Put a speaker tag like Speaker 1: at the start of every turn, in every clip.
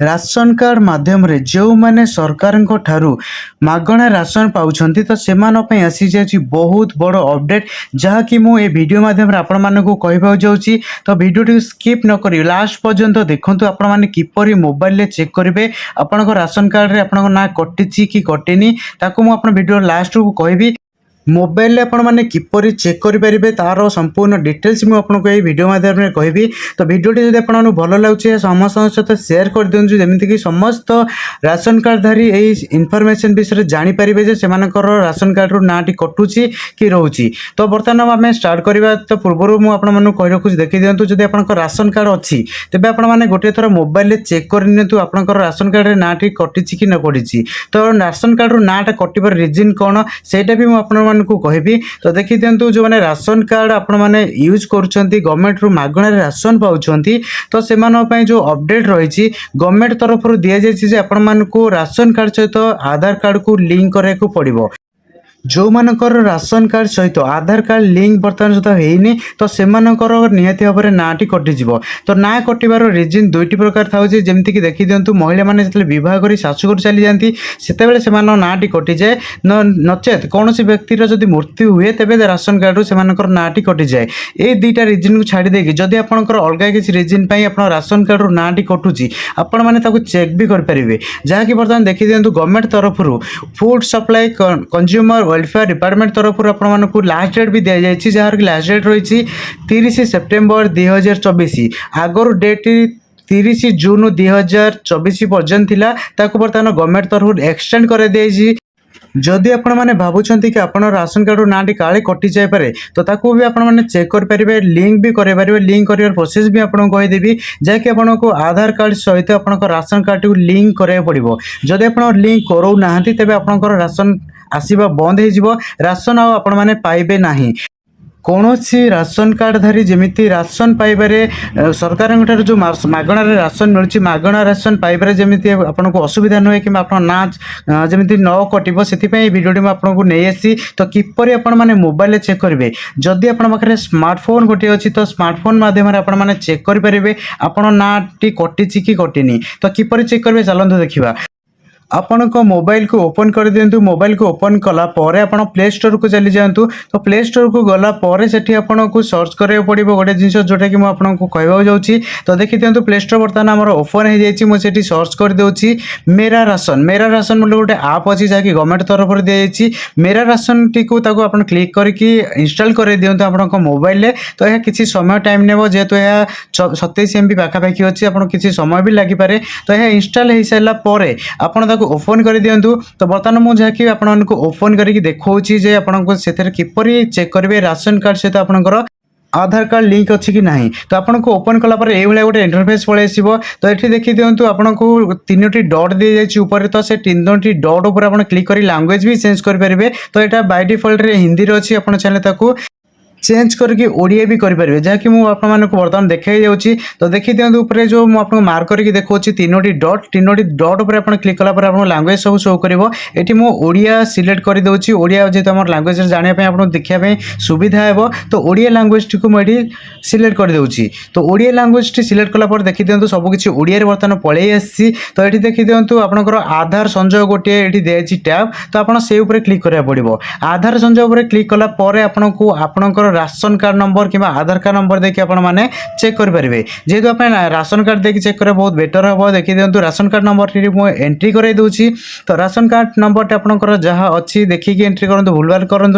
Speaker 1: Ration card माध्यम रे जो माने सरकार ठारू मागणा राशन पाउछंती तो सेमान पे आसी जाछि बहुत बड़ अपडेट जहाँकि मु ए वीडियो माध्यम रे आपण मानकु कहबा जाउछि। तो वीडियो टी स्किप न करी लास्ट पर्यंत देखंतु आपण माने किपरि मोबाइल ले चेक करिवे आपनको राशन कार्ड रे आपनको ना कटिछि कि कटिनी ताकू मु आपण वीडियो लास्ट रु कहबी। मोबाइल आपण मैंने किपरि चेक करें तार संपूर्ण डिटेल्स मुझे आपको ये वीडियो माध्यम में कहबी। तो वीडियोटी जब आपको भल लगे समस्त सहित सेयार कर दिखाँ जमीक समस्त राशन कार्डधारी यही इनफर्मेशन विषय जानीपारे से राशन कार्ड रू नाटी कटुची कि रोचे। तो बर्तमान आम स्टार्ट करवा तो पूर्व मुझे कही रखुच्छी देखी दिखाँ जब आप राशन कार्ड अच्छी तेज आपने गोटे थर मोबाइल चेक कर आप राशन कार्ड नाटी कटिची कि न कटिची। तो राशन कार्ड रू नाटा कटार रिजन कौन सेटा भी मुझे को कहबी। तो देखी दिंतु जो मैंने राशन कार्ड आपण मैंने यूज करुँच गवर्नमेंट रू मागणा राशन पाउछंती तो से जो अपडेट रही गवर्नमेंट तरफ दि जाए आपण मानकु राशन कार्ड सहित आधार कार्ड को लिंक करने को पड़ो। जो मानकर राशन कार्ड सहित आधार कार्ड लिंक बर्तमान सुधा होनी तो सेमानकर निहाती भाव में नाटी कटिଯିव। तो ना कटिबार रिजन दुईटी प्रकार था जमीक देखी दिंतु महिला मैंने जो बह कर शाशुघर चली जाती से नाटी कटि जाए नचेत कौन व्यक्तिर जब मृत्यु हुए तेज राशन कार्ड रू से नाटी कटि जाए। ये दुईटा रिजन को छाड़ी देकी जदि आपंकर अलग किसी रिजन आप राशन कार्ड रू नाटी कटुची आपण मैंने चेक भी करेंगे जहाँकि बर्तमान देखी दिंतु गवर्नमेंट तरफ food supply consumer welfare department तरफ आपको लास्ट डेट भी दि जाए जार की लास्ट डेट रही 30 सेप्टेम्बर 2024 आगर डेट 30 जून 2024 पर्यंत थिला ताको बर्तमान गवर्नमेंट तरफ एक्सटेंड कर दी। जदि आपण मैंने भावुंट कि आप राशन कार्ड नाटी काले कटि जापे तो ताकू भी आपण मैंने चेक करेंगे लिंक भी करेंगे लिंक कर प्रोसेस भी आपको कहीदेवी जहाँकि आपको आधार कार्ड सहित आप राशन कार्ड को लिंक कराया पड़ो। जदि आप लिंक करो ना तेज आपंकर राशन आसवा बंद हो राशन आपण मैंने पाइबे नहीं। कौन सी राशन कार्डधारी जमीती राशन पाइबारे सरकार जो मागणार राशन मिलूँ मागणा राशन पाइबारे जमीती आपको असुविधा नुहे कि ना जमीती न कटो से भिडियो आपको नहीं आसी। तो किपरि आपण मैंने मोबाइल चेक करेंगे जदि आप पाखे स्मार्टफोन गोटे अच्छी तो स्मार्टफोन माध्यम आप चेक करेंगे आपण नाटी कटिची कि कटिनी। तो किपरि चेक करेंगे चलते देखा आपण को मोबाइल को ओपन कर दिंतु मोबाइल को ओपन कला परे आपण प्ले स्टोर को चली जातु। तो प्ले स्टोर को गला परे सेठी आपण को सर्च करिया पड़िबो गोटे जिंस जोटा कि मु आपनको कहबा जाउची। तो देखि दिंतु प्ले स्टोर बर्तमान हमर ओपन हो जाइछि मु सेठी सर्च कर देउची मेरा राशन मतलब गोटे आप अछि जाकि गवर्नमेंट तरफ दि जाइछि मेरा राशन टी को ताको आपण क्लिक करके इंस्टॉल कर दियंतु आपनको मोबाइल ले। तो यह किछि समय टाइम नेबो जेतु यह 27 MB पाखापाखि अछि आपण किछि समय भी लागि पारे। तो यह इंस्टॉल हो सारा परे आपण ओपन कर दिंतु। तो बर्तमान मुझे जहाँकि आपको ओपन करके देखा जे आपको से किपरि चेक करेंगे राशन कार्ड सहित आपंकर आधार कार्ड लिंक अच्छी कि नहीं। तो आपको ओपन कलापर ये गोटे इंटरफेस पलि आसो। तो ये देखी दिंतु आपको 3टी डट दी जाए तो से 3टी डट उपर आप क्लिक कर लैंग्वेज भी चेंज करेंगे। तो यहाँ बाय डिफॉल्ट हिंदी अच्छी आप चाहे ताकू चेंज करके ओडिया भी करेंगे जहाँकि मुझे बर्तमान देखा जाऊँगी। तो देखी दिंतु जो मुझे मार्क करके देखा 3टी डट उपर आप क्लिक कलापर आप लैंग्वेज सब शो कर ये ओडिया सिलेक्ट कर दूसरी ओडिया जेहतु आम लैंग्वेज जानापी आप देखापी सुविधा हे। तो ओडिया लैंग्वेज टी मुझे सिलेक्ट कर दूसरी। तो ओडिया लैंग्वेज टी सिलेक्ट कलापर देखी दिंतु सबकि ओडिया बर्तमान पलि आसी। तो ये देखी दिंतु आपंकर आधार संजोग गोटे ये दी टैब तो आप क्लिक करा पड़ो। आधार संजोग पर क्लिक कलापर आपको आपंकर राशन कार्ड नंबर कि आधार कार्ड नंबर देखिए आपण मैंने चेक करेंगे जेहेतु आप राशन कार्ड देखिए चेक करें बहुत बेटर हम। देखिए दिंतु राशन कार्ड नंबर एंट्री कर दूसरी। तो राशन कार्ड नंबर आपंकर जहाँ अच्छी देखिए एंट्री करूँ भूलभाल करूँ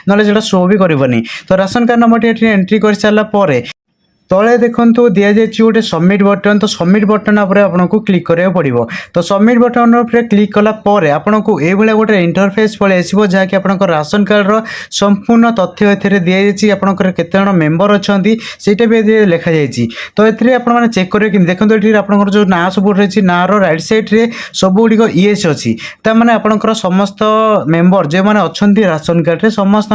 Speaker 1: ना शो भी करनी। तो राशन कार्ड नंबर एंट्री कर सारापर तले देखो दि जाए गोटे सबमिट बटन। तो सबमिट बटन आपको क्लिक करा पड़ो। तो सबमिट बटन क्लिक कलापर आपको ये गोटे इंटरफेस पलि आसो जहाँकि आप राशन कार्ड संपूर्ण तथ्य ए दि जाए आपंकर केते जण मेंबर अच्छा से भी लिखा जाए। तो ये आपने चेक करेंगे देखो ये आपंकर जो ना सब रही ना रईट सैड्रे सब गुड़िक ईएस अच्छी तमाने आपंकर समस्त मेंबर जो मैंने अच्छा राशन कार्ड समस्त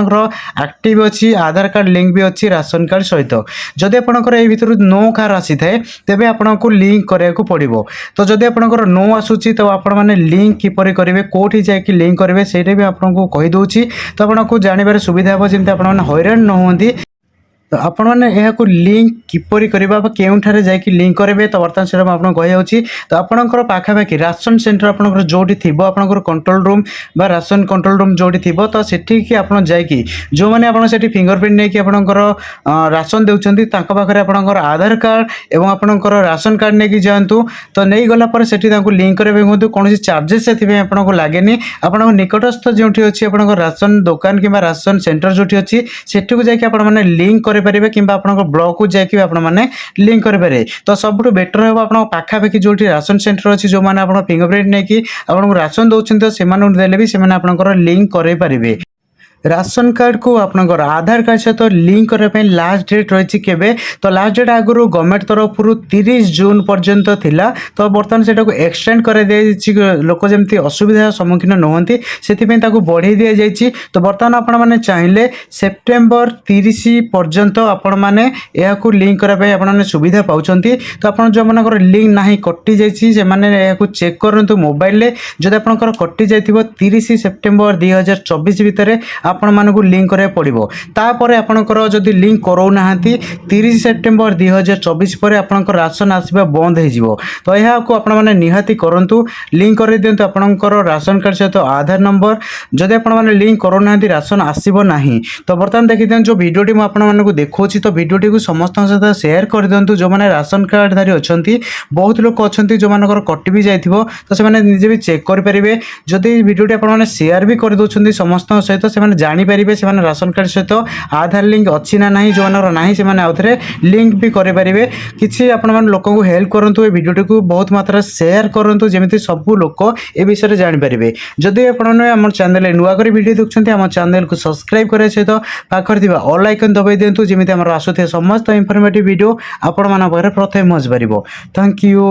Speaker 1: एक्टिव अच्छी आधार कार्ड लिंक भी अच्छी राशन कार्ड सहित जदि आप भितर नो कार आसी थाए तेबे आपको लिंक कराया पड़ो। तो जदि आपंकर नो आसूची तो आप लिंक किपरि करेंगे कौटी जाकि लिंक करेंगे से भी आपको कहीदे। तो आपको जानवर सुविधा हे जमी आप हैरान न होती। ତ ଆପଣମାନେ ଏହାକୁ ଲିଙ୍କ୍ କିପରି କରିବା ବା କେଉଁଠାରେ ଯାଇକି ଲିଙ୍କ୍ କରିବେ ତ ବର୍ତ୍ତମାନ ସେଇଟା ମୁଁ ଆପଣଙ୍କୁ କହିଯାଉଛି। ତ ଆପଣଙ୍କର ପାଖାପାଖି ରାସନ ସେଣ୍ଟର ଆପଣଙ୍କର ଯେଉଁଠି ଥିବ ଆପଣଙ୍କର କଣ୍ଟ୍ରୋଲ ରୁମ୍ ବା ରାସନ କଣ୍ଟ୍ରୋଲ ରୁମ୍ ଯେଉଁଠି ଥିବ ତ ସେଠିକି ଆପଣ ଯାଇକି ଯେଉଁମାନେ ଆପଣ ସେଠି ଫିଙ୍ଗରପ୍ରିଣ୍ଟ ନେଇକି ଆପଣଙ୍କର ରାସନ ଦେଉଛନ୍ତି ତାଙ୍କ ପାଖରେ ଆପଣଙ୍କର ଆଧାର କାର୍ଡ଼ ଏବଂ ଆପଣଙ୍କର ରାସନ କାର୍ଡ଼ ନେଇକି ଯାଆନ୍ତୁ। ତ ନେଇଗଲା ପରେ ସେଠି ତାଙ୍କୁ ଲିଙ୍କ୍ କରିବା ପାଇଁ କୁହନ୍ତୁ। କୌଣସି ଚାର୍ଜେସ୍ ସେଥିପାଇଁ ଆପଣଙ୍କୁ ଲାଗେନି। ଆପଣଙ୍କ ନିକଟସ୍ଥ ଯେଉଁଠି ଅଛି ଆପଣଙ୍କ ରାସନ ଦୋକାନ କିମ୍ବା ରାସନ ସେଣ୍ଟର ଯେଉଁଠି ଅଛି ସେଠିକୁ ଯାଇକି ଆପଣମାନେ ଲିଙ୍କ୍ କରିପାରିବେ କିମ୍ବା ଆପଣଙ୍କ ବ୍ଲକକୁ ଯାଇକି ଆପଣମାନେ ଲିଙ୍କ୍ କରିପାରିବେ। ତ ସବୁଠୁ ବେଟର୍ ହେବ ଆପଣଙ୍କ ପାଖାପାଖି ଯେଉଁଠି ରାସନ ସେଣ୍ଟର ଅଛି ଯେଉଁମାନେ ଆପଣ ଫିଙ୍ଗରପ୍ରିଣ୍ଟ ନେଇକି ଆପଣଙ୍କୁ ରାସନ ଦେଉଛନ୍ତି ତ ସେମାନଙ୍କୁ ଦେଲେ ବି ସେମାନେ ଆପଣଙ୍କର ଲିଙ୍କ୍ କରାଇ ପାରିବେ। ରାସନ କାର୍ଡ଼କୁ ଆପଣଙ୍କର ଆଧାର କାର୍ଡ଼ ସହିତ ଲିଙ୍କ୍ କରିବା ପାଇଁ ଲାଷ୍ଟ ଡେଟ୍ ରହିଛି କେବେ ତ ଲାଷ୍ଟ ଡେଟ୍ ଆଗରୁ ଗଭର୍ଣ୍ଣମେଣ୍ଟ ତରଫରୁ 30 ଜୁନ୍ ପର୍ଯ୍ୟନ୍ତ ଥିଲା। ତ ବର୍ତ୍ତମାନ ସେଟାକୁ ଏକ୍ସଟେଣ୍ଡ କରାଯାଇଛି ଲୋକ ଯେମିତି ଅସୁବିଧାର ସମ୍ମୁଖୀନ ନ ହୁଅନ୍ତି ସେଥିପାଇଁ ତାକୁ ବଢ଼େଇ ଦିଆଯାଇଛି। ତ ବର୍ତ୍ତମାନ ଆପଣମାନେ ଚାହିଁଲେ ସେପ୍ଟେମ୍ବର 30 ପର୍ଯ୍ୟନ୍ତ ଆପଣମାନେ ଏହାକୁ ଲିଙ୍କ୍ କରିବା ପାଇଁ ଆପଣମାନେ ସୁବିଧା ପାଉଛନ୍ତି। ତ ଆପଣ ଯେଉଁମାନଙ୍କର ଲିଙ୍କ୍ ନାହିଁ କଟିଯାଇଛି ସେମାନେ ଏହାକୁ ଚେକ୍ କରନ୍ତୁ ମୋବାଇଲରେ। ଯଦି ଆପଣଙ୍କର କଟିଯାଇଥିବ 30 ସେପ୍ଟେମ୍ବର 2024 ଭିତରେ ଆପଣମାନଙ୍କୁ ଲିଙ୍କ୍ କରିବାକୁ ପଡ଼ିବ। ତାପରେ ଆପଣଙ୍କର ଯଦି ଲିଙ୍କ୍ କରାଉନାହାନ୍ତି 30 ସେପ୍ଟେମ୍ବର 2024 ପରେ ଆପଣଙ୍କର ରାସନ ଆସିବା ବନ୍ଦ ହୋଇଯିବ। ତ ଏହାକୁ ଆପଣମାନେ ନିହାତି କରନ୍ତୁ। ଲିଙ୍କ୍ କରିଦିଅନ୍ତୁ ଆପଣଙ୍କର ରାସନ କାର୍ଡ଼ ସହିତ ଆଧାର ନମ୍ବର। ଯଦି ଆପଣମାନେ ଲିଙ୍କ୍ କରୁନାହାନ୍ତି ରାସନ ଆସିବ ନାହିଁ। ତ ବର୍ତ୍ତମାନ ଦେଖିଦିଅନ୍ତୁ ଯେଉଁ ଭିଡ଼ିଓଟି ମୁଁ ଆପଣମାନଙ୍କୁ ଦେଖାଉଛି ତ ଭିଡ଼ିଓଟିକୁ ସମସ୍ତଙ୍କ ସହିତ ସେୟାର କରିଦିଅନ୍ତୁ। ଯେଉଁମାନେ ରାସନ କାର୍ଡ଼ଧାରୀ ଅଛନ୍ତି ବହୁତ ଲୋକ ଅଛନ୍ତି ଯେଉଁମାନଙ୍କର କଟି ବି ଯାଇଥିବ ତ ସେମାନେ ନିଜେ ବି ଚେକ୍ କରିପାରିବେ। ଯଦି ଭିଡ଼ିଓଟି ଆପଣମାନେ ସେୟାର ବି କରିଦେଉଛନ୍ତି ସମସ୍ତଙ୍କ ସହିତ ସେମାନେ ଜାଣିପାରିବେ ସେମାନେ ରାସନ କାର୍ଡ଼ ସହିତ ଆଧାର ଲିଙ୍କ୍ ଅଛି ନା ନାହିଁ। ଯେଉଁମାନଙ୍କର ନାହିଁ ସେମାନେ ଆଉଥରେ ଲିଙ୍କ୍ ବି କରିପାରିବେ। କିଛି ଆପଣମାନେ ଲୋକଙ୍କୁ ହେଲ୍ପ କରନ୍ତୁ। ଏ ଭିଡ଼ିଓଟିକୁ ବହୁତ ମାତ୍ରାରେ ସେୟାର କରନ୍ତୁ ଯେମିତି ସବୁ ଲୋକ ଏ ବିଷୟରେ ଜାଣିପାରିବେ। ଯଦି ଆପଣମାନେ ଆମ ଚ୍ୟାନେଲରେ ନୂଆ କରି ଭିଡ଼ିଓ ଦେଖୁଛନ୍ତି ଆମ ଚ୍ୟାନେଲକୁ ସବସ୍କ୍ରାଇବ୍ କରିବା ସହିତ ପାଖରେ ଥିବା ଅଲ୍ ଆଇକନ୍ ଦବାଇ ଦିଅନ୍ତୁ ଯେମିତି ଆମର ଆସୁଥିବା ସମସ୍ତ ଇନଫର୍ମେଟିଭ୍ ଭିଡ଼ିଓ ଆପଣମାନଙ୍କ ପାଖରେ ପ୍ରଥମେ ପହଞ୍ଚିପାରିବ। Thank you.